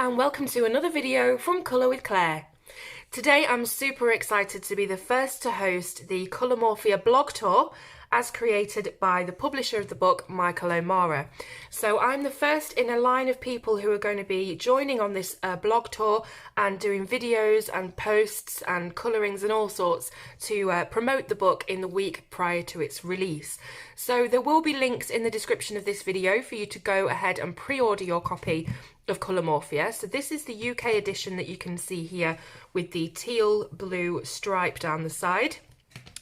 and welcome to another video from Colour with Claire. Today I'm super excited to be the first to host the Colourmorphia blog tour as created by the publisher of the book, Michael O'Mara. So I'm the first in a line of people who are going to be joining on this blog tour and doing videos and posts and colourings and all sorts to promote the book in the week prior to its release. So there will be links in the description of this video for you to go ahead and pre-order your copy of Colourmorphia. So this is the UK edition that you can see here with the teal blue stripe down the side.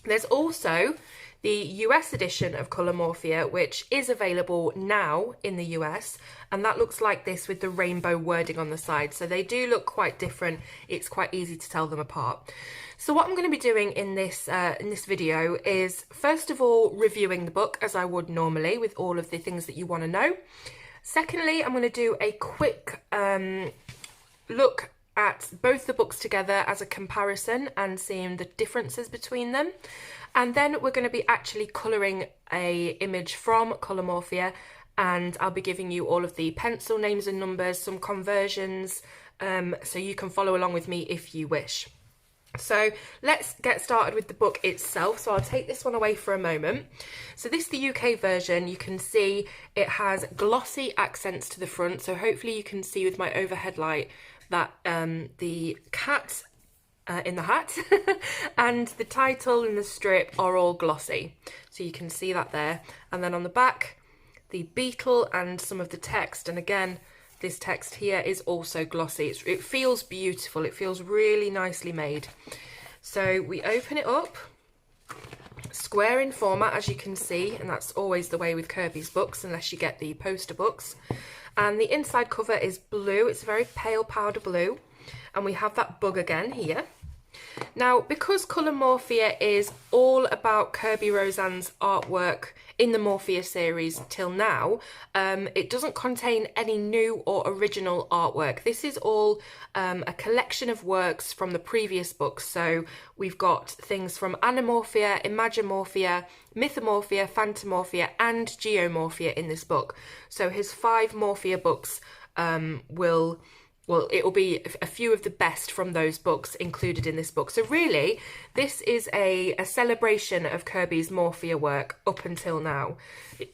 There's also the US edition of Colourmorphia, which is available now in the US, and that looks like this with the rainbow wording on the side. So they do look quite different. It's quite easy to tell them apart. So what I'm going to be doing in this video is, first of all, reviewing the book as I would normally with all of the things that you want to know. Secondly, I'm going to do a quick look at both the books together as a comparison and seeing the differences between them. And then we're going to be actually colouring a image from Colourmorphia, and I'll be giving you all of the pencil names and numbers, some conversions, so you can follow along with me if you wish. So let's get started with the book itself. So I'll take this one away for a moment. So this is the UK version. You can see it has glossy accents to the front. So hopefully you can see with my overhead light that the cat in the hat and the title and the strip are all glossy. So you can see that there. And then on the back, the beetle and some of the text. And again, this text here is also glossy. It feels beautiful. It feels really nicely made. So we open it up, square in format, as you can see, and that's always the way with Kerby's books, unless you get the poster books. And the inside cover is blue. It's a very pale powder blue. And we have that bug again here. Now, because Colourmorphia is all about Kerby Rosanes' artwork in the Morphia series till now, it doesn't contain any new or original artwork. This is all a collection of works from the previous books. So we've got things from Animorphia, Imagimorphia, Mythomorphia, Phantomorphia and Geomorphia in this book. So his 5 Morphia books it will be a few of the best from those books included in this book. So really, this is a celebration of Kerby's Morphia work up until now.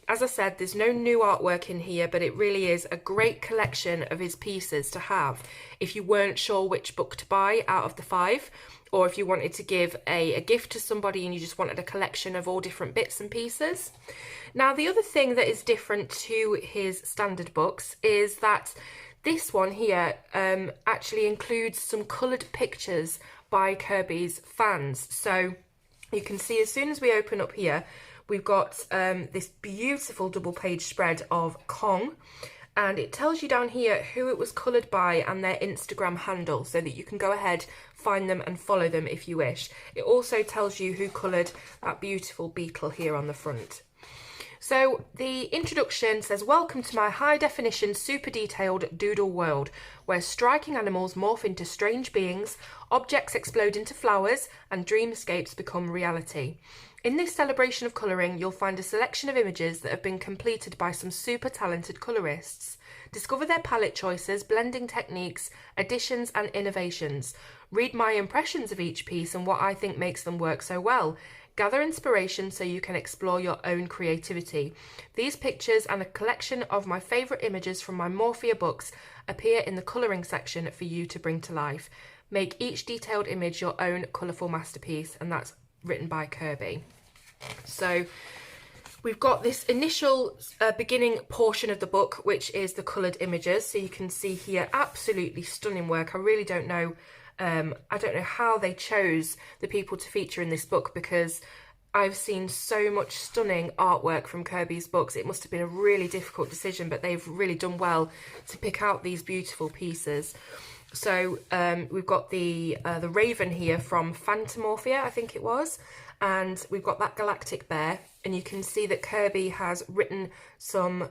As I said, there's no new artwork in here, but it really is a great collection of his pieces to have if you weren't sure which book to buy out of the 5, or if you wanted to give a gift to somebody and you just wanted a collection of all different bits and pieces. Now, the other thing that is different to his standard books is that this one here actually includes some coloured pictures by Kerby's fans. So you can see as soon as we open up here, we've got this beautiful double page spread of Kong, and it tells you down here who it was coloured by and their Instagram handle, so that you can go ahead, find them and follow them if you wish. It also tells you who coloured that beautiful beetle here on the front. So the introduction says, "Welcome to my high-definition, super-detailed doodle world, where striking animals morph into strange beings, objects explode into flowers, and dreamscapes become reality. In this celebration of colouring, you'll find a selection of images that have been completed by some super-talented colourists. Discover their palette choices, blending techniques, additions and innovations. Read my impressions of each piece and what I think makes them work so well. Gather inspiration so you can explore your own creativity. These pictures and a collection of my favourite images from my Morphia books appear in the colouring section for you to bring to life. Make each detailed image your own colourful masterpiece," and that's written by Kerby. So we've got this initial beginning portion of the book, which is the coloured images. So you can see here, absolutely stunning work. I really don't know how they chose the people to feature in this book, because I've seen so much stunning artwork from Kerby's books. It must have been a really difficult decision, but they've really done well to pick out these beautiful pieces. So we've got the raven here from Phantomorphia, I think it was, and we've got that galactic bear, and you can see that Kerby has written some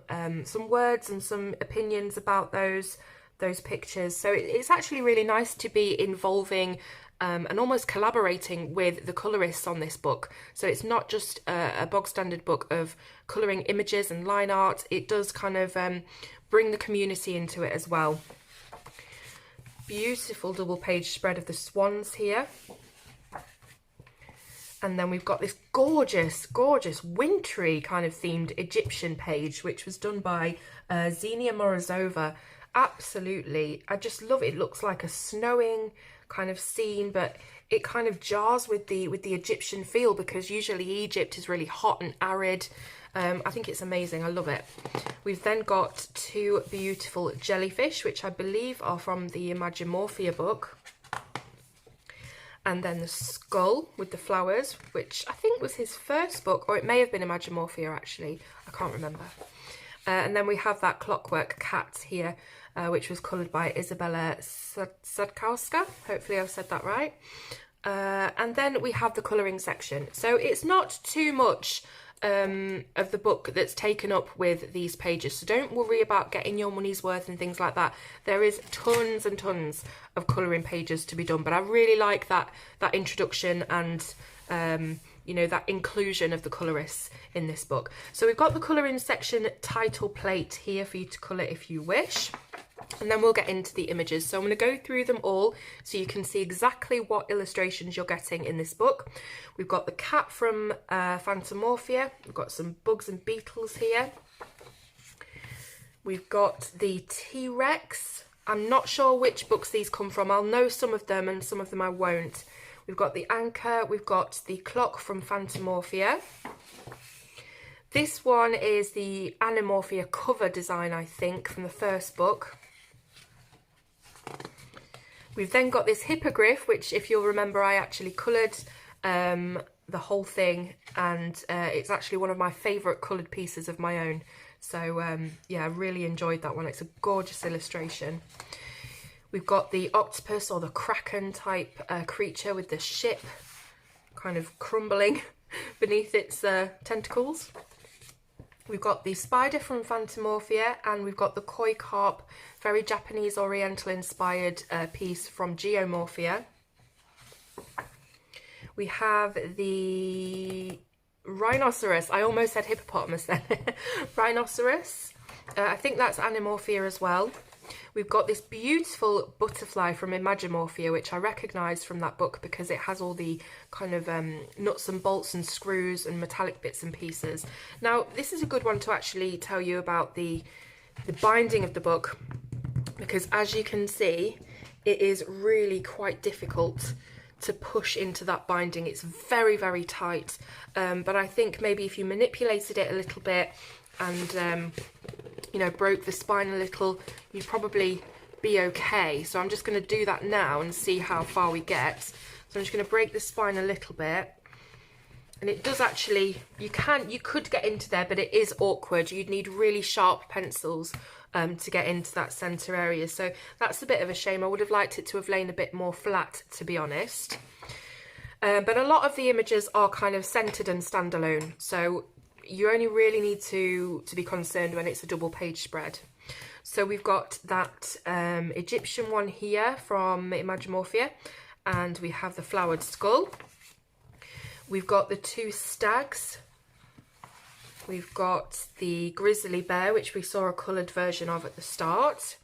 words and some opinions about those pictures. So it's actually really nice to be involving and almost collaborating with the colourists on this book. So it's not just a bog standard book of colouring images and line art. It does kind of bring the community into it as well. beautiful double page spread of the swans here. And then we've got this gorgeous, gorgeous wintry kind of themed Egyptian page, which was done by Xenia Morozova. Absolutely, I just love it. It looks like a snowing kind of scene, but it kind of jars with the Egyptian feel, because usually Egypt is really hot and arid. I think it's amazing. I love it. We've then got two beautiful jellyfish, which I believe are from the Morphia book. And then the skull with the flowers, which I think was his first book, or it may have been Morphia actually. I can't remember. And then we have that clockwork cat here, which was coloured by Isabella Sadkowska. Hopefully I've said that right. And then we have the colouring section. So it's not too much of the book that's taken up with these pages, so don't worry about getting your money's worth and things like that. There is tons and tons of colouring pages to be done, but I really like that introduction and you know, that inclusion of the colourists in this book. So we've got the colouring section title plate here for you to colour if you wish. And then we'll get into the images. So I'm going to go through them all so you can see exactly what illustrations you're getting in this book. We've got the cat from Morphia. We've got some bugs and beetles here. We've got the T-Rex. I'm not sure which books these come from. I'll know some of them and some of them I won't. We've got the anchor. We've got the clock from Morphia. This one is the Morphia cover design, I think, from the first book. We've then got this hippogriff, which, if you'll remember, I actually coloured the whole thing, and it's actually one of my favourite coloured pieces of my own. So yeah, I really enjoyed that one. It's a gorgeous illustration. We've got the octopus or the kraken type creature with the ship kind of crumbling beneath its tentacles. We've got the spider from Morphia, and we've got the koi carp, very Japanese Oriental inspired piece from Morphia. We have the rhinoceros. I almost said hippopotamus then. Rhinoceros. I think that's Morphia as well. We've got this beautiful butterfly from Morphia, which I recognise from that book because it has all the kind of nuts and bolts and screws and metallic bits and pieces. Now, this is a good one to actually tell you about the binding of the book, because as you can see, it is really quite difficult to push into that binding. It's very, very tight, but I think maybe if you manipulated it a little bit and you know, broke the spine a little, you'd probably be okay. So I'm just going to do that now and see how far we get. So I'm just going to break the spine a little bit, and it does actually, you could get into there, but it is awkward. You'd need really sharp pencils to get into that centre area. So that's a bit of a shame. I would have liked it to have lain a bit more flat, to be honest. But a lot of the images are kind of centred and standalone. So you only really need to be concerned when it's a double page spread. So we've got that Egyptian one here from Morphia, and we have the flowered skull. We've got the two stags. We've got the grizzly bear, which we saw a coloured version of at the start.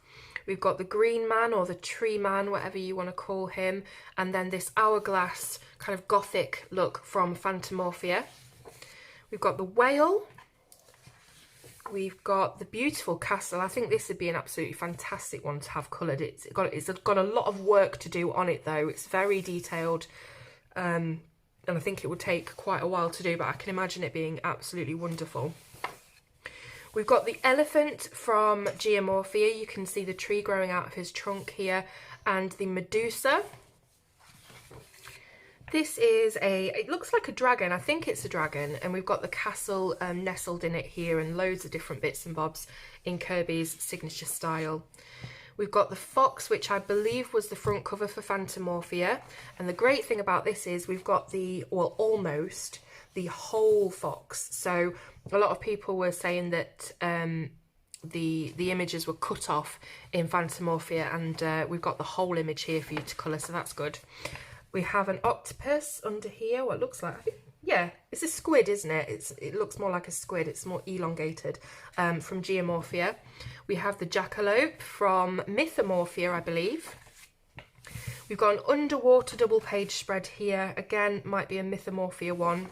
We've got the green man, or the tree man, whatever you want to call him, and then this hourglass kind of gothic look from Morphia. We've got the whale. We've got the beautiful castle. I think this would be an absolutely fantastic one to have coloured. It's got a lot of work to do on it though. It's very detailed, and I think it would take quite a while to do, but I can imagine it being absolutely wonderful. We've got the elephant from Morphia. You can see the tree growing out of his trunk here, and the Medusa. This is it looks like a dragon. I think it's a dragon, and we've got the castle nestled in it here, and loads of different bits and bobs in Kerby's signature style. We've got the fox, which I believe was the front cover for Morphia, and the great thing about this is we've got almost the whole fox. So a lot of people were saying that the images were cut off in Morphia, and we've got the whole image here for you to colour, so that's good. We have an octopus under here, what it looks like. I think, yeah, it's a squid, isn't it? It looks more like a squid. It's more elongated, from Morphia. We have the jackalope from Morphia, I believe. We've got an underwater double page spread here. Again, might be a Mythomorphia one.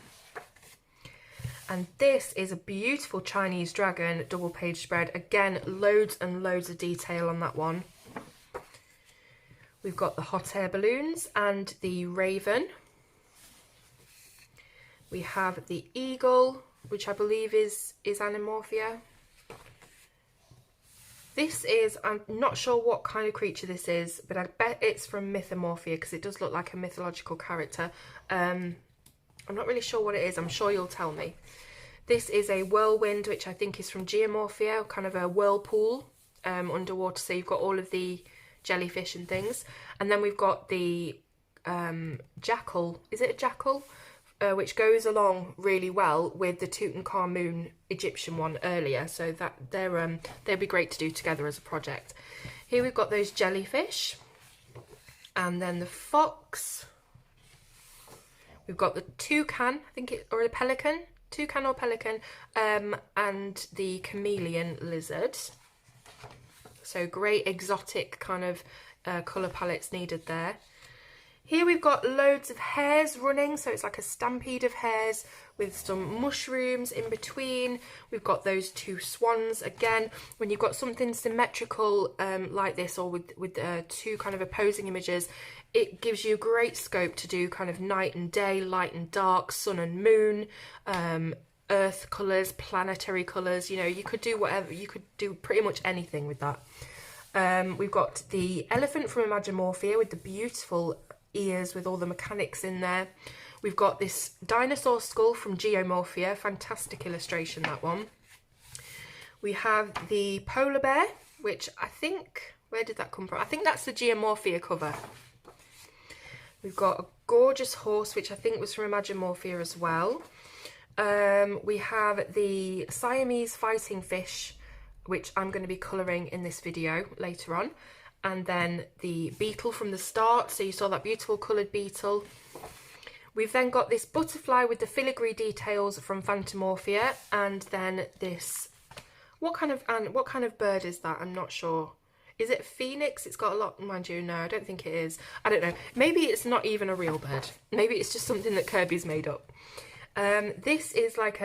And this is a beautiful Chinese dragon double page spread. Again, loads and loads of detail on that one. We've got the hot air balloons and the raven. We have the eagle, which I believe is Morphia. This is, I'm not sure what kind of creature this is, but I bet it's from Mythomorphia because it does look like a mythological character. I'm not really sure what it is. I'm sure you'll tell me. This is a whirlwind, which I think is from Geomorphia, kind of a whirlpool underwater. So you've got all of the jellyfish and things. And then we've got the jackal. Is it a jackal? Which goes along really well with the Tutankhamun Egyptian one earlier, so that they'd be great to do together as a project. Here we've got those jellyfish, and then the fox. We've got the toucan, I think it, or a pelican, toucan or pelican, and the chameleon lizard. So great exotic kind of colour palettes needed there. Here we've got loads of hares running, so it's like a stampede of hares with some mushrooms in between. We've got those two swans. Again, when you've got something symmetrical like this, or with two kind of opposing images, it gives you great scope to do kind of night and day, light and dark, sun and moon, earth colours, planetary colours. You know, you could do whatever, you could do pretty much anything with that. We've got the elephant from Morphia with the beautiful ears with all the mechanics in there. We've got this dinosaur skull from Geomorphia, fantastic illustration, that one. We have the polar bear, which I think, where did that come from? I think that's the Geomorphia cover. We've got a gorgeous horse, which I think was from Morphia as well. We have the Siamese fighting fish, which I'm going to be colouring in this video later on. And then the beetle from the start, so you saw that beautiful coloured beetle. We've then got this butterfly with the filigree details from Phantomorphia, and then this, what kind of bird is that? I'm not sure. Is it a phoenix? It's got a lot, mind you, no, I don't think it is. I don't know. Maybe it's not even a real bird. Maybe it's just something that Kerby's made up. This is like,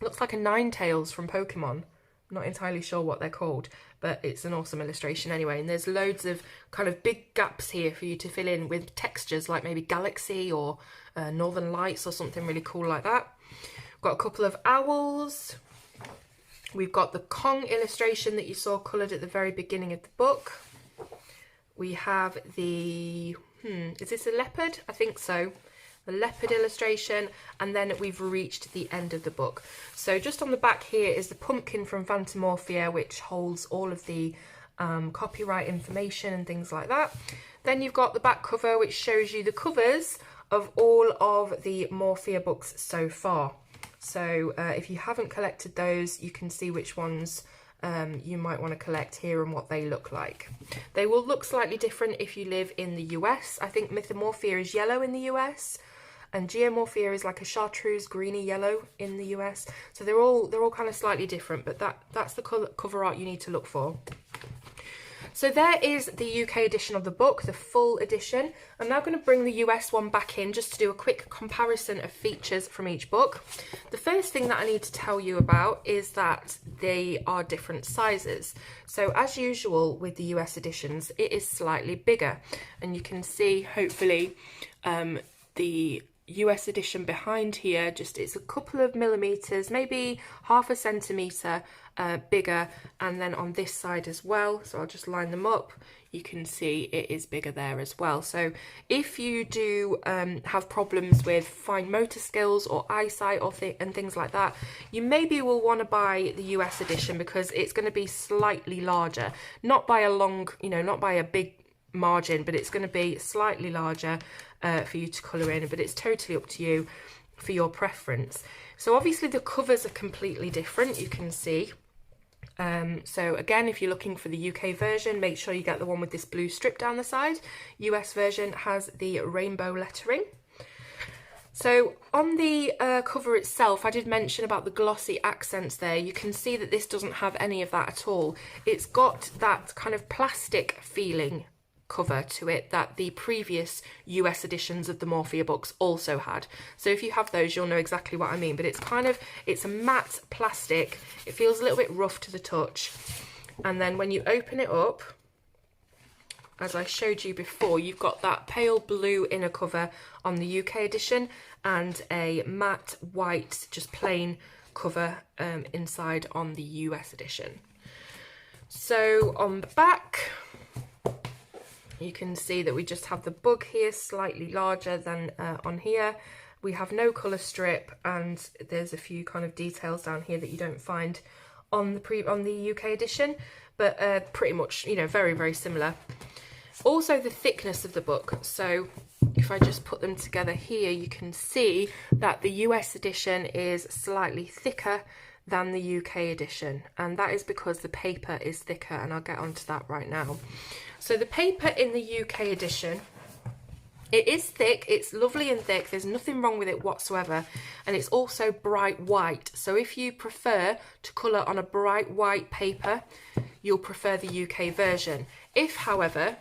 looks like a Ninetales from Pokemon. I'm not entirely sure what they're called, but it's an awesome illustration anyway. And there's loads of kind of big gaps here for you to fill in with textures like maybe Galaxy or Northern Lights or something really cool like that. We've got a couple of owls. We've got the Kong illustration that you saw coloured at the very beginning of the book. We have the, is this a leopard? I think so. The leopard illustration, and then we've reached the end of the book. So just on the back here is the pumpkin from Phantomorphia, which holds all of the copyright information and things like that. Then you've got the back cover, which shows you the covers of all of the Morphia books so far. So if you haven't collected those, you can see which ones you might want to collect here and what they look like. They will look slightly different if you live in the US. I think Mythomorphia is yellow in the US, and Geomorphia is like a chartreuse greeny yellow in the US. So they're all kind of slightly different, but that's the cover art you need to look for. So there is the UK edition of the book, the full edition. I'm now going to bring the US one back in just to do a quick comparison of features from each book. The first thing that I need to tell you about is that they are different sizes. So as usual with the US editions, it is slightly bigger. And you can see, hopefully, the US edition behind here, just it's a couple of millimeters, maybe half a centimetre bigger, and then on this side as well, so I'll just line them up, you can see it is bigger there as well. So if you do have problems with fine motor skills or eyesight or and things like that, you maybe will want to buy the US edition because it's going to be slightly larger, not by a long, not by a big margin, but it's going to be slightly larger for you to colour in, but it's totally up to you for your preference. So obviously the covers are completely different, you can see. So again, if you're looking for the UK version, make sure you get the one with this blue strip down the side. US version has the rainbow lettering. So on the cover itself, I did mention about the glossy accents there. You can see that this doesn't have any of that at all. It's got that kind of plastic feeling cover to it that the previous US editions of the Morphia books also had. So if you have those, you'll know exactly what I mean. But it's a matte plastic. It feels a little bit rough to the touch. And then when you open it up, as I showed you before, you've got that pale blue inner cover on the UK edition and a matte white, just plain cover inside on the US edition. So on the back, you can see that we just have the bug here, slightly larger than on here. We have no colour strip, and there's a few kind of details down here that you don't find on the UK edition, but pretty much, you know, very, very similar. Also the thickness of the book. So if I just put them together here, you can see that the US edition is slightly thicker than the UK edition, and that is because the paper is thicker, and I'll get onto that right now. So the paper in the UK edition, it is thick, it's lovely and thick, there's nothing wrong with it whatsoever, and it's also bright white. So if you prefer to colour on a bright white paper, you'll prefer the UK version. If, however,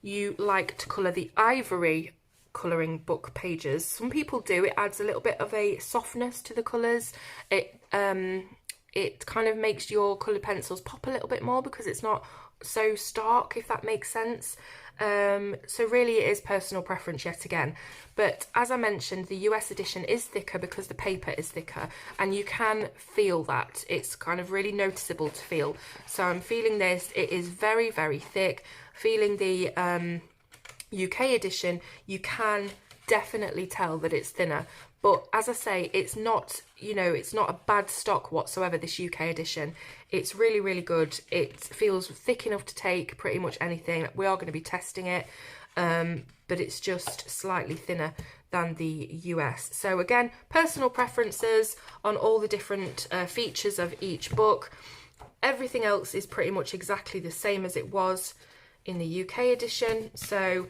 you like to colour the ivory colouring book pages, some people do, it adds a little bit of a softness to the colours. It kind of makes your coloured pencils pop a little bit more because it's not so stark, if that makes sense. So really it is personal preference yet again, but as I mentioned, the US edition is thicker because the paper is thicker, and you can feel that. It's kind of really noticeable to feel. So I'm feeling this, it is very, very thick. Feeling the UK edition, you can definitely tell that it's thinner, but as I say, it's not, you know, it's not a bad stock whatsoever, this UK edition. It's really, really good. It feels thick enough to take pretty much anything. We are going to be testing it, but it's just slightly thinner than the US. So again, personal preferences on all the different features of each book. Everything else is pretty much exactly the same as it was in the UK edition. So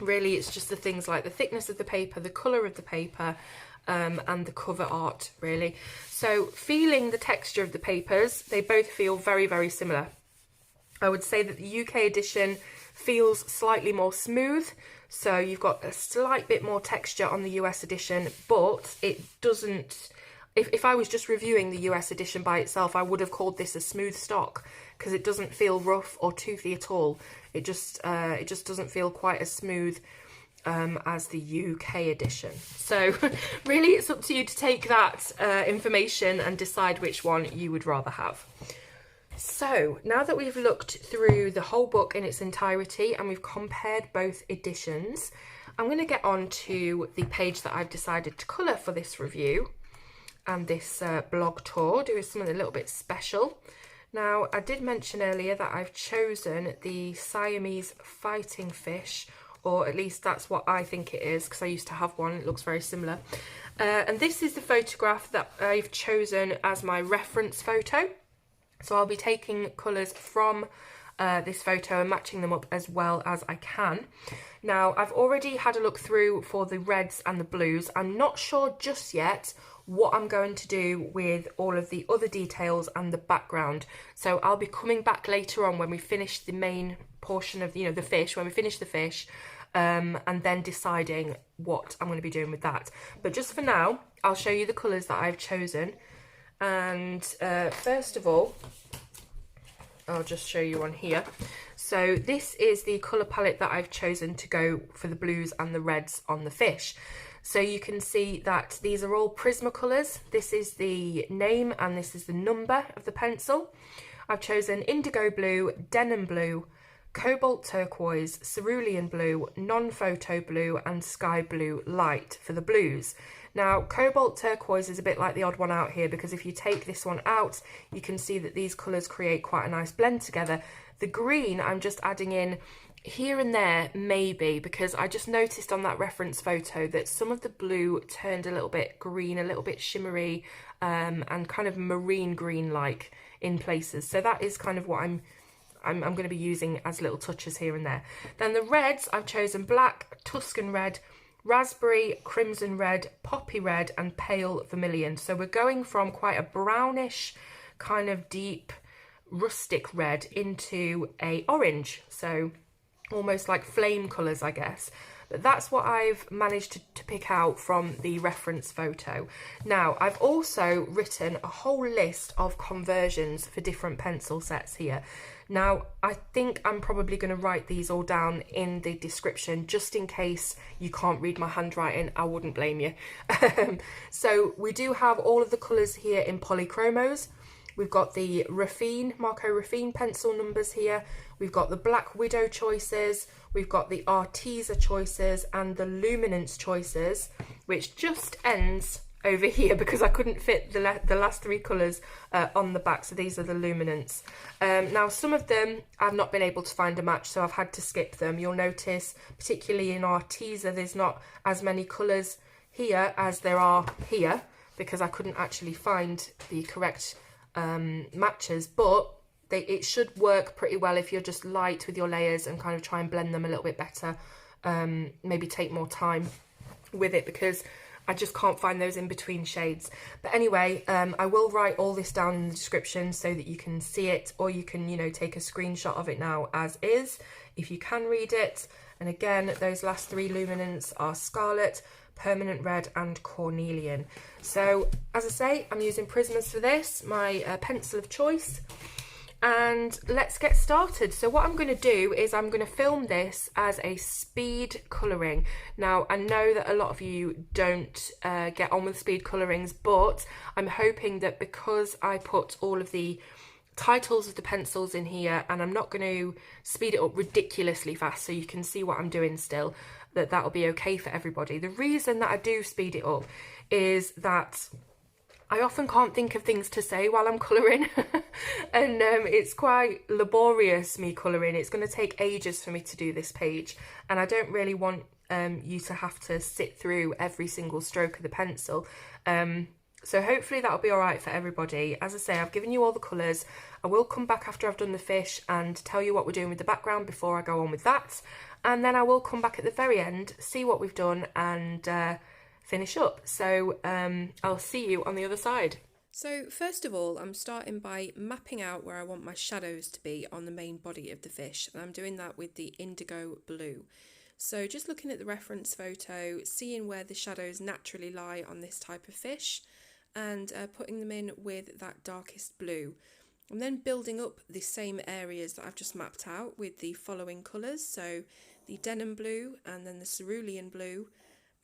really it's just the things like the thickness of the paper, the colour of the paper, and the cover art, really. So feeling the texture of the papers, they both feel very, very similar. I would say that the UK edition feels slightly more smooth, so you've got a slight bit more texture on the US edition, but it doesn't, if I was just reviewing the US edition by itself, I would have called this a smooth stock, because it doesn't feel rough or toothy at all. It just doesn't feel quite as smooth as the UK edition. So really it's up to you to take that information and decide which one you would rather have. So now that we've looked through the whole book in its entirety and we've compared both editions, I'm going to get on to the page that I've decided to colour for this review and this blog tour, doing something a little bit special. Now, I did mention earlier that I've chosen the Siamese fighting fish, or at least that's what I think it is, because I used to have one. It looks very similar. And this is the photograph that I've chosen as my reference photo. So I'll be taking colours from this photo and matching them up as well as I can. Now, I've already had a look through for the reds and the blues. I'm not sure just yet what I'm going to do with all of the other details and the background. So I'll be coming back later on when we finish the main portion of, you know, the fish, when we finish the fish, and then deciding what I'm going to be doing with that. But just for now, I'll show you the colours that I've chosen. And first of all, I'll just show you on here. So this is the colour palette that I've chosen to go for the blues and the reds on the fish. So you can see that these are all Prismacolors. This is the name and this is the number of the pencil. I've chosen Indigo Blue, Denim Blue, Cobalt Turquoise, Cerulean Blue, Non-Photo Blue and Sky Blue Light for the blues. Now, Cobalt Turquoise is a bit like the odd one out here, because if you take this one out, you can see that these colours create quite a nice blend together. The green, I'm just adding in here and there, maybe, because I just noticed on that reference photo that some of the blue turned a little bit green, a little bit shimmery, and kind of marine green-like in places. So that is kind of what I'm going to be using as little touches here and there. Then the reds, I've chosen black, Tuscan red, raspberry, crimson red, poppy red and pale vermilion. So we're going from quite a brownish kind of deep rustic red into a orange. So almost like flame colours, I guess. But that's what I've managed to pick out from the reference photo. Now, I've also written a whole list of conversions for different pencil sets here. Now, I think I'm probably going to write these all down in the description, just in case you can't read my handwriting. I wouldn't blame you. So we do have all of the colours here in polychromos. We've got the Raffine, Marco Raffine pencil numbers here. We've got the Black Widow choices. We've got the Arteza choices and the Luminance choices, which just ends over here because I couldn't fit the last three colours on the back. So these are the Luminance. Now, some of them I've not been able to find a match, so I've had to skip them. You'll notice, particularly in Arteza, there's not as many colours here as there are here because I couldn't actually find the correct matches, but it should work pretty well if you're just light with your layers and kind of try and blend them a little bit better. Maybe take more time with it because I just can't find those in between shades. But anyway, I will write all this down in the description so that you can see it, or you can, you know, take a screenshot of it now as is if you can read it. And again, those last three Luminance are Scarlet, Permanent Red and Cornelian. So as I say, I'm using Prismas for this, my pencil of choice, and let's get started. So what I'm going to do is I'm going to film this as a speed colouring. Now, I know that a lot of you don't get on with speed colourings, but I'm hoping that because I put all of the titles of the pencils in here and I'm not going to speed it up ridiculously fast so you can see what I'm doing still, that'll be okay for everybody. The reason that I do speed it up is that I often can't think of things to say while I'm colouring and it's quite laborious, me colouring. It's going to take ages for me to do this page, and I don't really want you to have to sit through every single stroke of the pencil. So hopefully that'll be all right for everybody. As I say, I've given you all the colours. I will come back after I've done the fish and tell you what we're doing with the background before I go on with that. And then I will come back at the very end, see what we've done and finish up. So I'll see you on the other side. So first of all, I'm starting by mapping out where I want my shadows to be on the main body of the fish. And I'm doing that with the Indigo blue. So just looking at the reference photo, seeing where the shadows naturally lie on this type of fish, and putting them in with that darkest blue. I'm then building up the same areas that I've just mapped out with the following colours, so the Denim blue and then the Cerulean blue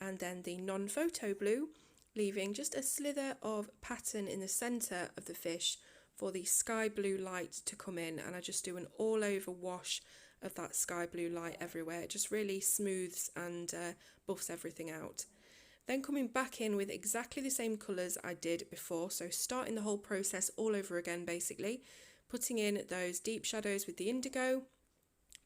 and then the non-photo blue, leaving just a slither of pattern in the centre of the fish for the sky blue light to come in, and I just do an all over wash of that sky blue light everywhere. It just really smooths and buffs everything out. Then coming back in with exactly the same colours I did before, so starting the whole process all over again basically, putting in those deep shadows with the Indigo,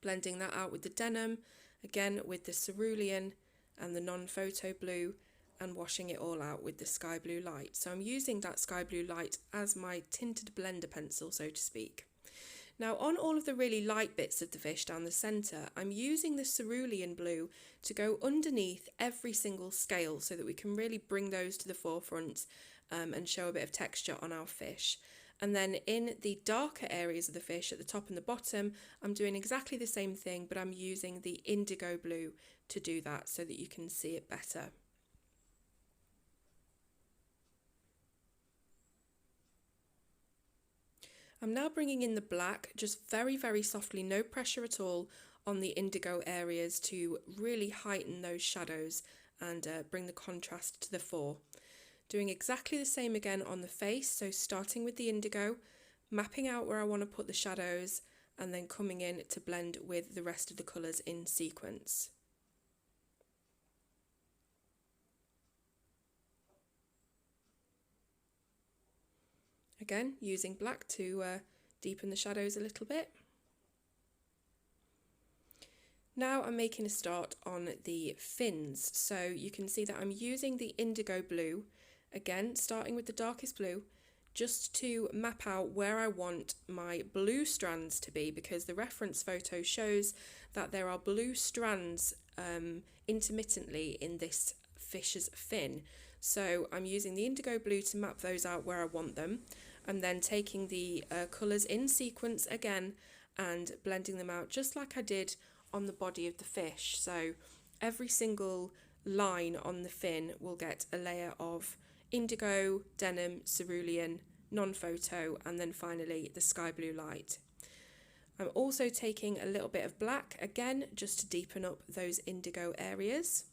blending that out with the Denim, again with the Cerulean and the non-photo blue, and washing it all out with the sky blue light. So I'm using that sky blue light as my tinted blender pencil, so to speak. Now on all of the really light bits of the fish down the centre, I'm using the Cerulean blue to go underneath every single scale so that we can really bring those to the forefront and show a bit of texture on our fish. And then in the darker areas of the fish at the top and the bottom, I'm doing exactly the same thing, but I'm using the Indigo blue to do that so that you can see it better. I'm now bringing in the black, just very, very softly, no pressure at all on the indigo areas to really heighten those shadows and bring the contrast to the fore. Doing exactly the same again on the face, so starting with the indigo, mapping out where I want to put the shadows and then coming in to blend with the rest of the colours in sequence. Again, using black to deepen the shadows a little bit. Now I'm making a start on the fins, so you can see that I'm using the indigo blue, again starting with the darkest blue, just to map out where I want my blue strands to be, because the reference photo shows that there are blue strands intermittently in this fish's fin. So I'm using the indigo blue to map those out where I want them, and then taking the colours in sequence again and blending them out just like I did on the body of the fish. So every single line on the fin will get a layer of indigo, denim, cerulean, non-photo, and then finally the sky blue light. I'm also taking a little bit of black, again, just to deepen up those indigo areas.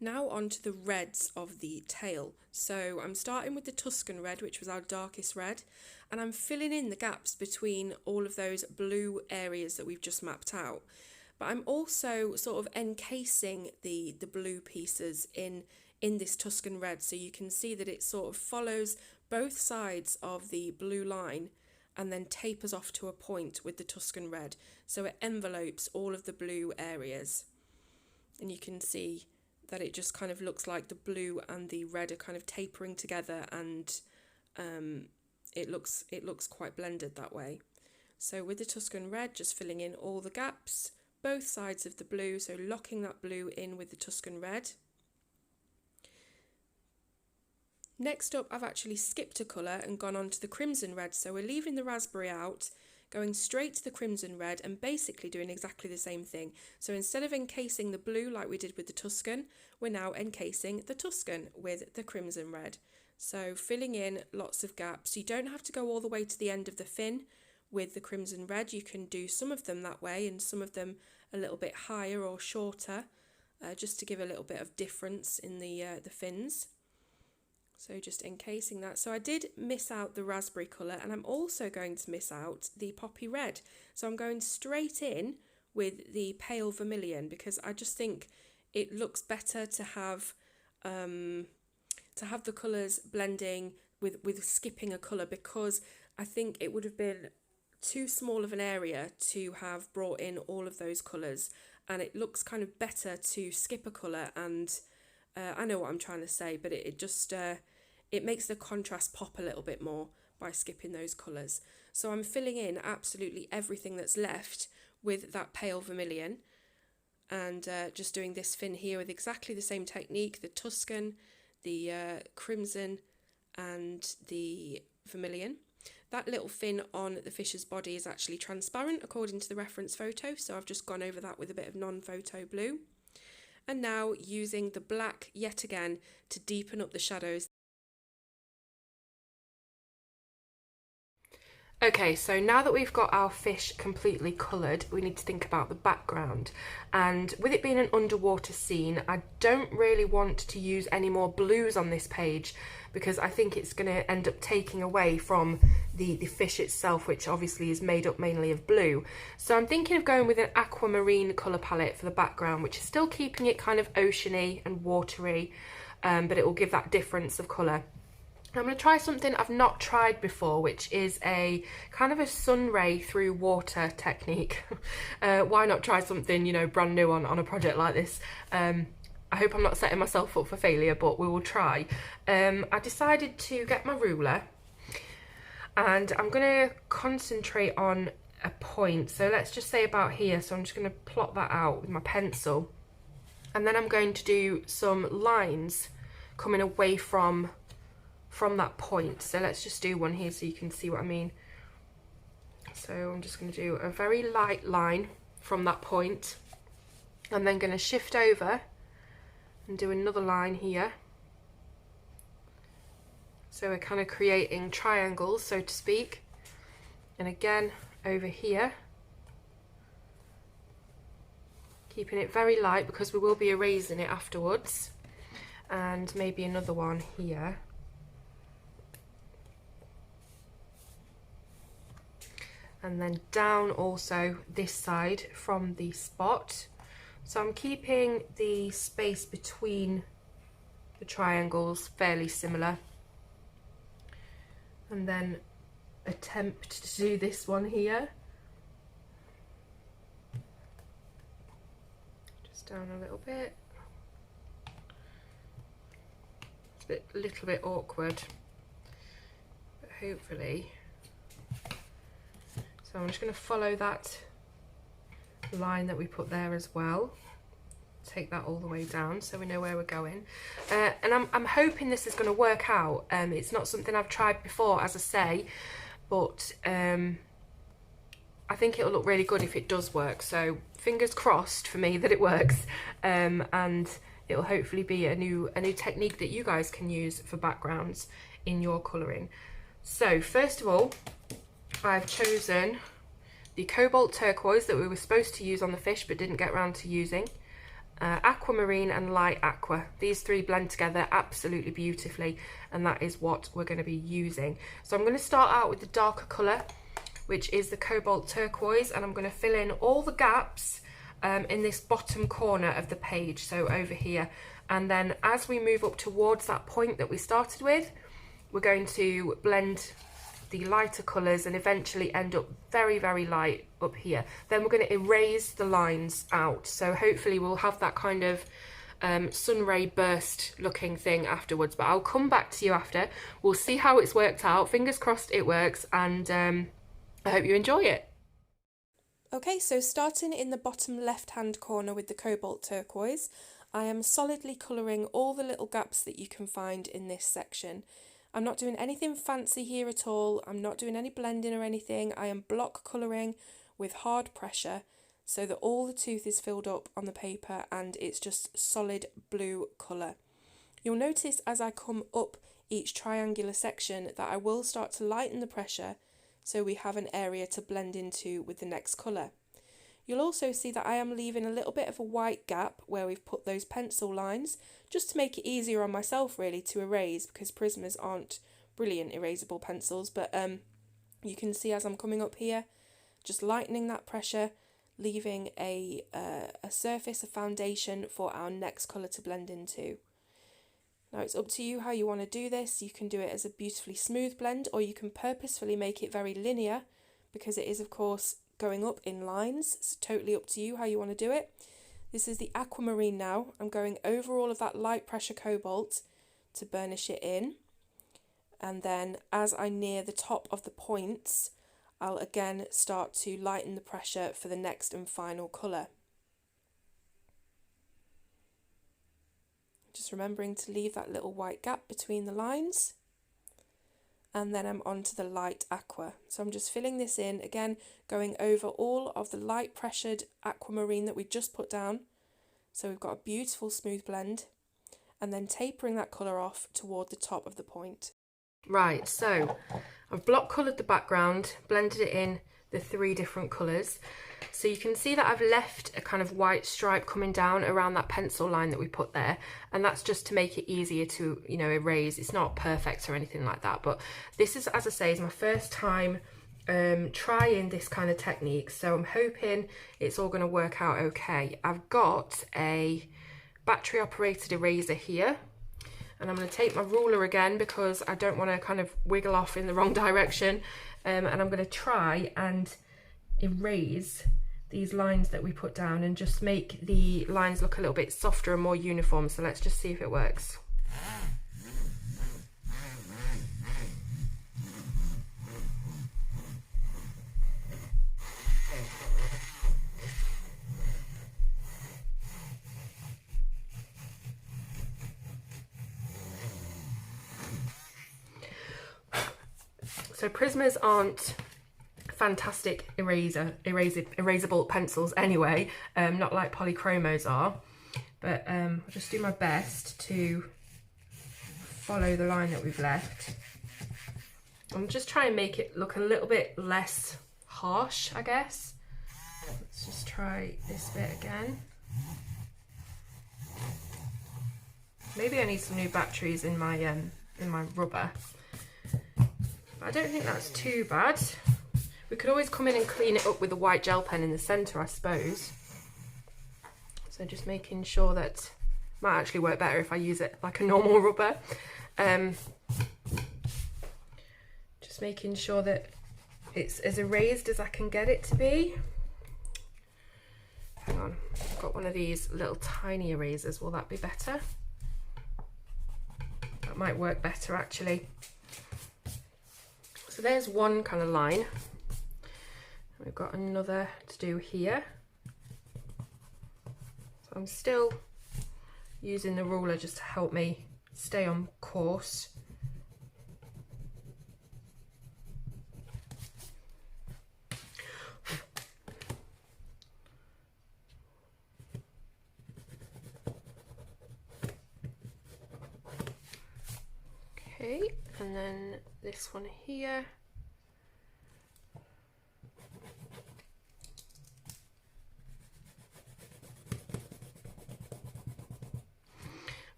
Now on to the reds of the tail. So I'm starting with the Tuscan red, which was our darkest red, and I'm filling in the gaps between all of those blue areas that we've just mapped out. But I'm also sort of encasing the blue pieces in this Tuscan red, so you can see that it sort of follows both sides of the blue line and then tapers off to a point with the Tuscan red, so it envelopes all of the blue areas. And you can see that it just kind of looks like the blue and the red are kind of tapering together, and it looks quite blended that way. So with the Tuscan red, just filling in all the gaps, both sides of the blue, so locking that blue in with the Tuscan red. Next up, I've actually skipped a colour and gone on to the crimson red, so we're leaving the raspberry out, going straight to the crimson red and basically doing exactly the same thing. So instead of encasing the blue like we did with the Tuscan, we're now encasing the Tuscan with the crimson red. So filling in lots of gaps. You don't have to go all the way to the end of the fin with the crimson red. You can do some of them that way and some of them a little bit higher or shorter, just to give a little bit of difference in the fins. So just encasing that. So I did miss out the raspberry colour, and I'm also going to miss out the poppy red. So I'm going straight in with the pale vermilion, because I just think it looks better to have the colours blending with skipping a colour, because I think it would have been too small of an area to have brought in all of those colours, and it looks kind of better to skip a colour. And I know what I'm trying to say, but it just it makes the contrast pop a little bit more by skipping those colours. So I'm filling in absolutely everything that's left with that pale vermilion, and just doing this fin here with exactly the same technique, the Tuscan, the crimson and the vermilion. That little fin on the fish's body is actually transparent according to the reference photo, so I've just gone over that with a bit of non-photo blue. And now using the black yet again to deepen up the shadows. Okay, so now that we've got our fish completely coloured, we need to think about the background. And with it being an underwater scene, I don't really want to use any more blues on this page, because I think it's going to end up taking away from the fish itself, which obviously is made up mainly of blue. So I'm thinking of going with an aquamarine colour palette for the background, which is still keeping it kind of oceany and watery, but it will give that difference of colour. I'm going to try something I've not tried before, which is a kind of a sun ray through water technique. Why not try something, you know, brand new on a project like this? I hope I'm not setting myself up for failure, but we will try. I decided to get my ruler, and I'm going to concentrate on a point. So let's just say about here. So I'm just going to plot that out with my pencil, and then I'm going to do some lines coming away from that point. So let's just do one here so you can see what I mean. So I'm just going to do a very light line from that point, and then going to shift over and do another line here. So we're kind of creating triangles, so to speak. And again over here, keeping it very light because we will be erasing it afterwards. And maybe another one here. And then down also this side from the spot. So I'm keeping the space between the triangles fairly similar. And then attempt to do this one here. Just down a little bit. It's a little bit awkward, but hopefully. So I'm just going to follow that line that we put there as well. Take that all the way down so we know where we're going. And I'm hoping this is going to work out. It's not something I've tried before, as I say, but I I think it'll look really good if it does work. So fingers crossed for me that it works, and it'll hopefully be a new technique that you guys can use for backgrounds in your colouring. So first of all, I've chosen the Cobalt Turquoise that we were supposed to use on the fish but didn't get around to using, Aquamarine and Light Aqua. These three blend together absolutely beautifully, and that is what we're going to be using. So I'm going to start out with the darker colour, which is the Cobalt Turquoise, and I'm going to fill in all the gaps in this bottom corner of the page, so over here. And then as we move up towards that point that we started with, we're going to blend the lighter colours and eventually end up very, very light up here. Then we're going to erase the lines out, so hopefully we'll have that kind of sun ray burst looking thing afterwards, but I'll come back to you after. We'll see how it's worked out. Fingers crossed it works, and I hope you enjoy it. Okay, so starting in the bottom left hand corner with the Cobalt Turquoise, I am solidly colouring all the little gaps that you can find in this section. I'm not doing anything fancy here at all. I'm not doing any blending or anything. I am block colouring with hard pressure so that all the tooth is filled up on the paper and it's just solid blue colour. You'll notice as I come up each triangular section that I will start to lighten the pressure so we have an area to blend into with the next colour. You'll also see that I am leaving a little bit of a white gap where we've put those pencil lines, just to make it easier on myself really to erase, because Prismas aren't brilliant erasable pencils, but you can see as I'm coming up here, just lightening that pressure, leaving a surface, a foundation for our next colour to blend into. Now it's up to you how you want to do this. You can do it as a beautifully smooth blend, or you can purposefully make it very linear, because it is of course going up in lines. It's totally up to you how you want to do it. This is the Aquamarine now. I'm going over all of that light pressure cobalt to burnish it in, and then as I near the top of the points, I'll again start to lighten the pressure for the next and final colour. Just remembering to leave that little white gap between the lines. And then I'm on to the light aqua. So I'm just filling this in, again going over all of the light pressured aquamarine that we just put down. So we've got a beautiful smooth blend, and then tapering that colour off toward the top of the point. Right, so I've block coloured the background, blended it in the three different colours. So you can see that I've left a kind of white stripe coming down around that pencil line that we put there, and that's just to make it easier to, you know, erase. It's not perfect or anything like that, but this is, as I say, is my first time trying this kind of technique, so I'm hoping it's all going to work out okay. I've got a battery operated eraser here, and I'm going to take my ruler again because I don't want to kind of wiggle off in the wrong direction, and I'm going to try and erase these lines that we put down and just make the lines look a little bit softer and more uniform. So let's just see if it works. So Prismas aren't fantastic erasable pencils anyway, not like polychromos are, but I'll just do my best to follow the line that we've left. I'm just trying to make it look a little bit less harsh, I guess. Let's just try this bit again. Maybe I need some new batteries in my rubber. But I don't think that's too bad. We could always come in and clean it up with a white gel pen in the centre, I suppose. So just making sure that might actually work better if I use it like a normal rubber. Just making sure that it's as erased as I can get it to be. Hang on, I've got one of these little tiny erasers. Will that be better? That might work better actually. So there's one kind of line. We've got another to do here. So I'm still using the ruler just to help me stay on course. Okay, and then this one here.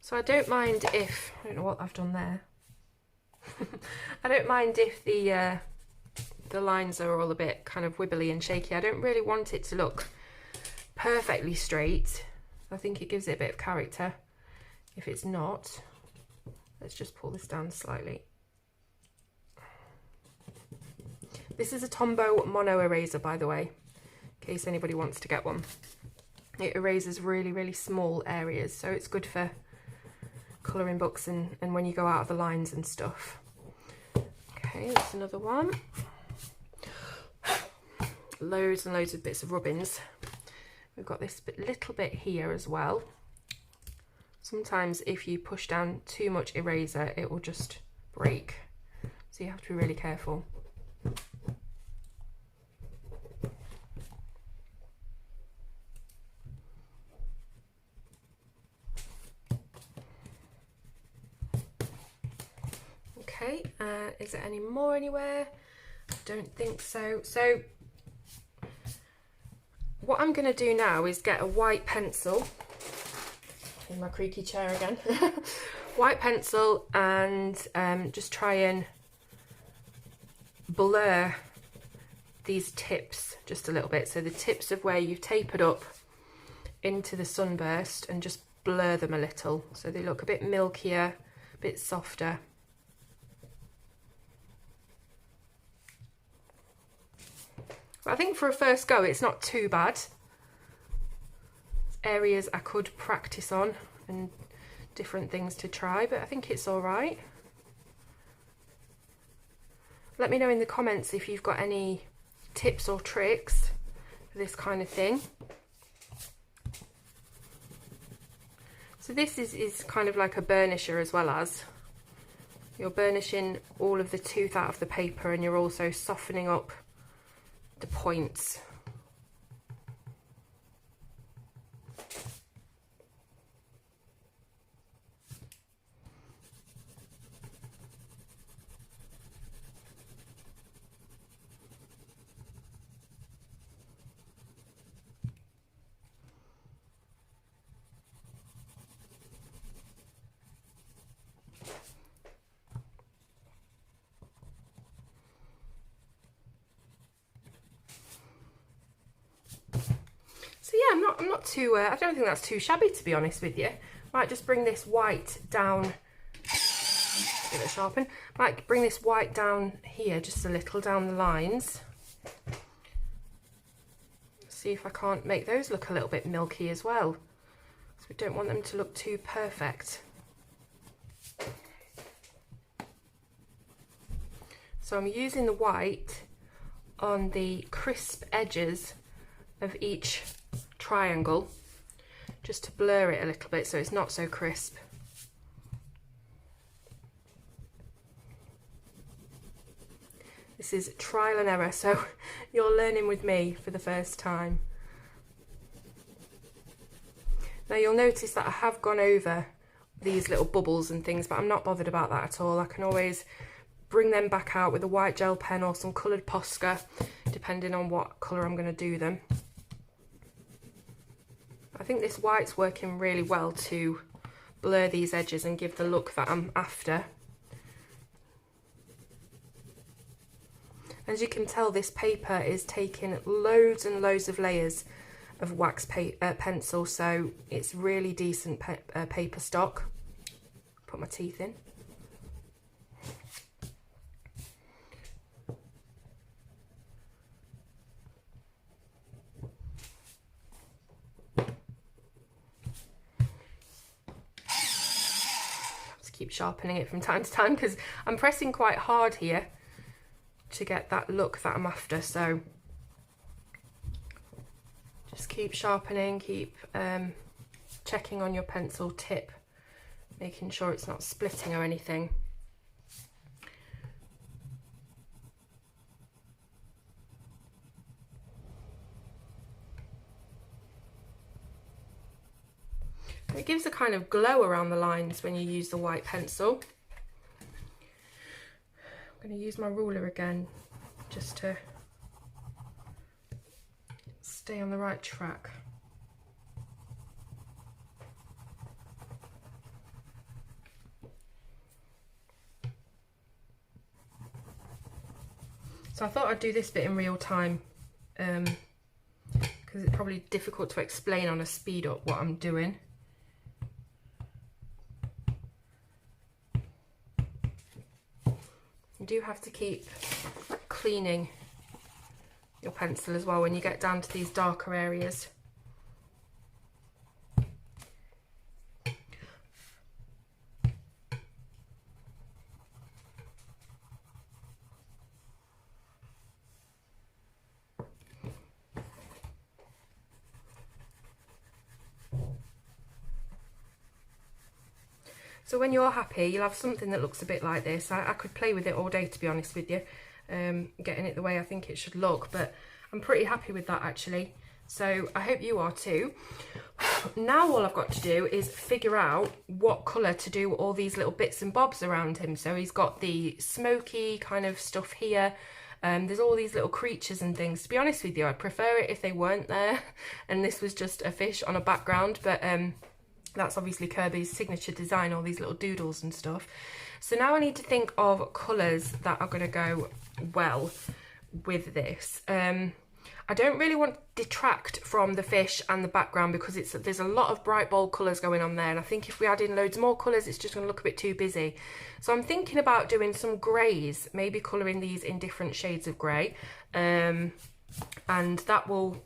So I don't mind if, I don't know what I've done there. I don't mind if the lines are all a bit kind of wibbly and shaky. I don't really want it to look perfectly straight. I think it gives it a bit of character. If it's not, let's just pull this down slightly. This is a Tombow mono eraser, by the way, in case anybody wants to get one. It erases really, really small areas, so it's good for colouring books and when you go out of the lines and stuff. Okay, that's another one. Loads and loads of bits of rubbings. We've got this little bit here as well. Sometimes if you push down too much eraser, it will just break. So you have to be really careful. Okay, is there any more anywhere? I don't think so. So what I'm going to do now is get a white pencil, in my creaky chair again, white pencil, and just try and blur these tips just a little bit. So the tips of where you've tapered up into the sunburst, and just blur them a little so they look a bit milkier, a bit softer. I think for a first go it's not too bad. Areas I could practice on and different things to try, but I think it's all right. Let me know in the comments if you've got any tips or tricks for this kind of thing. So this is kind of like a burnisher as well, as you're burnishing all of the tooth out of the paper, and you're also softening up the points. So yeah, I'm not too, I don't think that's too shabby, to be honest with you. Might just bring this white down, give it a sharpen. Might bring this white down here just a little down the lines. See if I can't make those look a little bit milky as well. So we don't want them to look too perfect. So I'm using the white on the crisp edges of each triangle just to blur it a little bit so it's not so crisp. This is trial and error, so you're learning with me for the first time. Now you'll notice that I have gone over these little bubbles and things, but I'm not bothered about that at all. I can always bring them back out with a white gel pen or some coloured Posca, depending on what colour I'm going to do them. I think this white's working really well to blur these edges and give the look that I'm after. As you can tell, this paper is taking loads and loads of layers of wax pencil, so it's really decent paper stock. Put my teeth in. Keep sharpening it from time to time because I'm pressing quite hard here to get that look that I'm after, so just keep sharpening, keep checking on your pencil tip, making sure it's not splitting or anything. It gives a kind of glow around the lines when you use the white pencil. I'm going to use my ruler again just to stay on the right track. So I thought I'd do this bit in real time because it's probably difficult to explain on a speed up what I'm doing. You do have to keep cleaning your pencil as well when you get down to these darker areas. So when you're happy, you'll have something that looks a bit like this. I could play with it all day, to be honest with you, getting it the way I think it should look, but I'm pretty happy with that actually. So I hope you are too. Now all I've got to do is figure out what colour to do all these little bits and bobs around him. So he's got the smoky kind of stuff here. There's all these little creatures and things. To be honest with you, I'd prefer it if they weren't there and this was just a fish on a background, but that's obviously Kerby's signature design, all these little doodles and stuff. So now I need to think of colours that are going to go well with this. I don't really want to detract from the fish and the background because there's a lot of bright bold colours going on there, and I think if we add in loads more colours it's just going to look a bit too busy. So I'm thinking about doing some greys, maybe colouring these in different shades of grey, and that will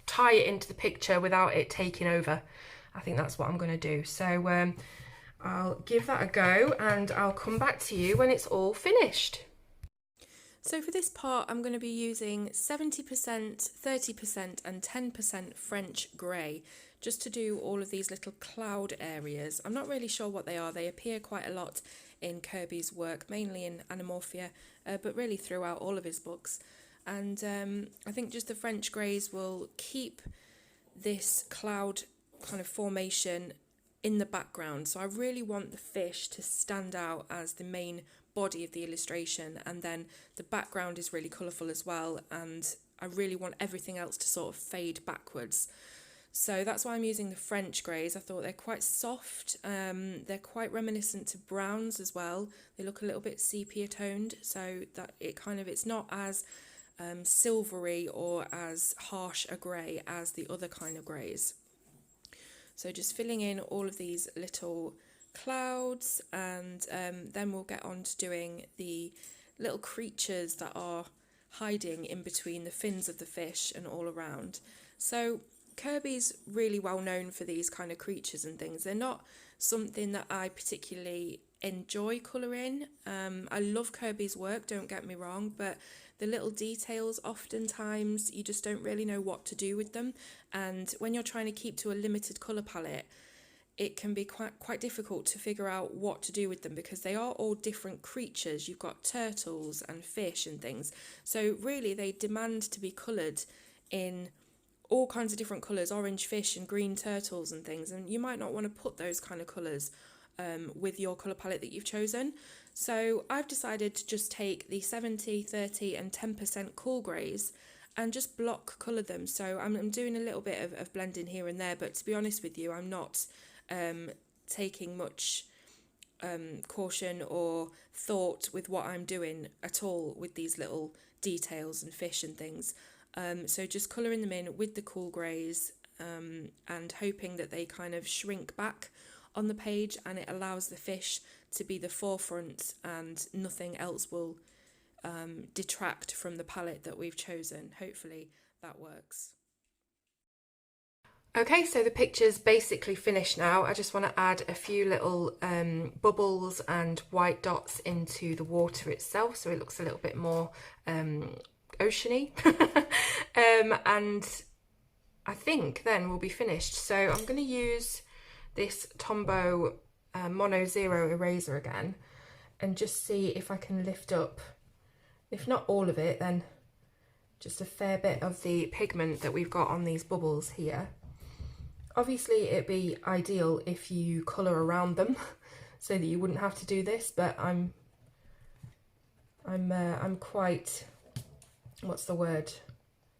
tie it into the picture without it taking over. I think that's what I'm going to do. So I'll give that a go and I'll come back to you when it's all finished. So for this part I'm going to be using 70%, 30% and 10% French grey just to do all of these little cloud areas. I'm not really sure what they are. They appear quite a lot in Kerby's work, mainly in Morphia, but really throughout all of his books. And I think just the French greys will keep this cloud kind of formation in the background. So I really want the fish to stand out as the main body of the illustration, and then the background is really colourful as well, and I really want everything else to sort of fade backwards. So that's why I'm using the French greys. I thought they're quite soft, they're quite reminiscent to browns as well. They look a little bit sepia toned, so that it's not as silvery or as harsh a grey as the other kind of greys. So just filling in all of these little clouds, and then we'll get on to doing the little creatures that are hiding in between the fins of the fish and all around. So Kerby's really well known for these kind of creatures and things. They're not something that I particularly enjoy colouring. I love Kerby's work, don't get me wrong, but the little details, oftentimes you just don't really know what to do with them, and when you're trying to keep to a limited colour palette, it can be quite difficult to figure out what to do with them because they are all different creatures. You've got turtles and fish and things, so really they demand to be coloured in all kinds of different colours, orange fish and green turtles and things, and you might not want to put those kind of colours with your colour palette that you've chosen. So I've decided to just take the 70, 30 and 10% cool greys and just block colour them. So I'm doing a little bit of blending here and there, but to be honest with you, I'm not taking much caution or thought with what I'm doing at all with these little details and fish and things. So just colouring them in with the cool greys and hoping that they kind of shrink back on the page and it allows the fish to be the forefront and nothing else will detract from the palette that we've chosen. Hopefully that works. Okay, so the picture's basically finished now. I just want to add a few little bubbles and white dots into the water itself so it looks a little bit more oceany. And I think then we'll be finished. So I'm going to use this Tombow Mono Zero eraser again and just see if I can lift up, if not all of it, then just a fair bit of the pigment that we've got on these bubbles here. Obviously it'd be ideal if you colour around them so that you wouldn't have to do this, but I'm I'm quite, what's the word,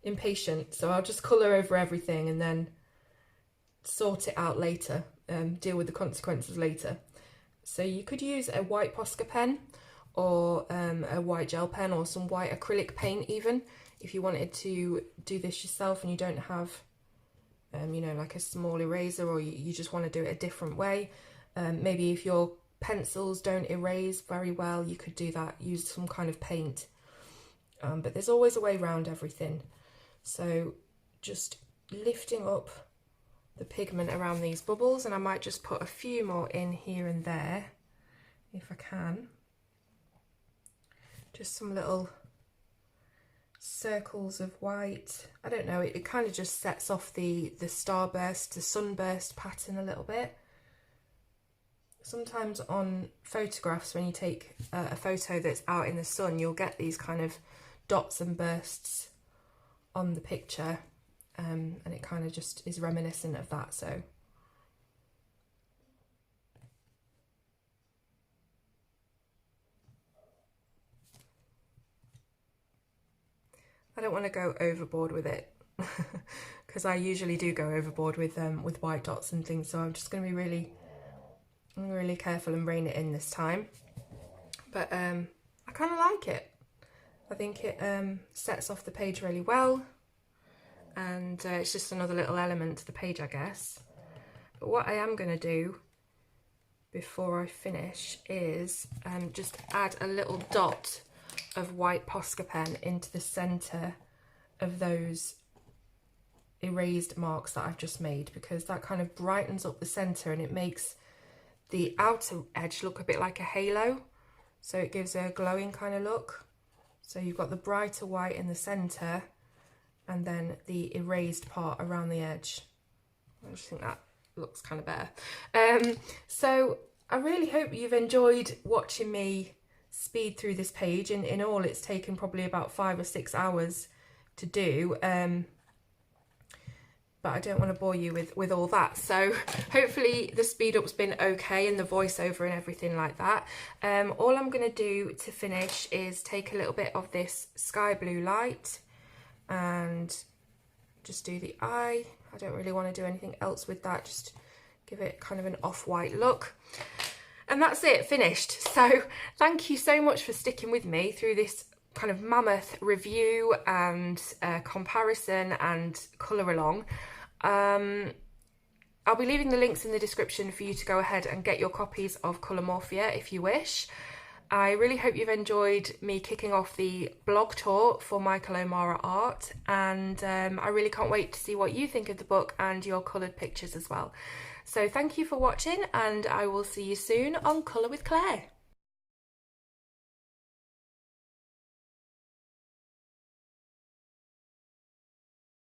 impatient, so I'll just colour over everything and then sort it out later, deal with the consequences later. So you could use a white Posca pen or a white gel pen or some white acrylic paint even, if you wanted to do this yourself and you don't have you know, like a small eraser, or you just want to do it a different way. Maybe if your pencils don't erase very well, you could do that, use some kind of paint. But there's always a way around everything. So just lifting up the pigment around these bubbles, and I might just put a few more in here and there if I can. Just some little circles of white. I don't know, it kind of just sets off the starburst, the sunburst pattern a little bit. Sometimes on photographs, when you take a photo that's out in the sun, you'll get these kind of dots and bursts on the picture, and it kind of just is reminiscent of that. So I don't want to go overboard with it because I usually do go overboard with white dots and things, so I'm just going to be really careful and rein it in this time. But I kind of like it. I think it sets off the page really well, and it's just another little element to the page, I guess. But what I am going to do before I finish is just add a little dot of white Posca pen into the centre of those erased marks that I've just made, because that kind of brightens up the centre and it makes the outer edge look a bit like a halo, so it gives a glowing kind of look. So you've got the brighter white in the centre and then the erased part around the edge. I just think that looks kind of better. So I really hope you've enjoyed watching me speed through this page. In all, it's taken probably about 5 or 6 hours to do, but I don't want to bore you with all that. So hopefully the speed up's been okay, and the voiceover and everything like that. All I'm going to do to finish is take a little bit of this sky blue light and just do the eye. I don't really want to do anything else with that, just give it kind of an off-white look. And that's it, finished. So thank you so much for sticking with me through this kind of mammoth review and comparison and colour along. I'll be leaving the links in the description for you to go ahead and get your copies of Colourmorphia if you wish. I really hope you've enjoyed me kicking off the blog tour for Michael O'Mara art, and I really can't wait to see what you think of the book and your coloured pictures as well. So thank you for watching, and I will see you soon on Colour with Claire.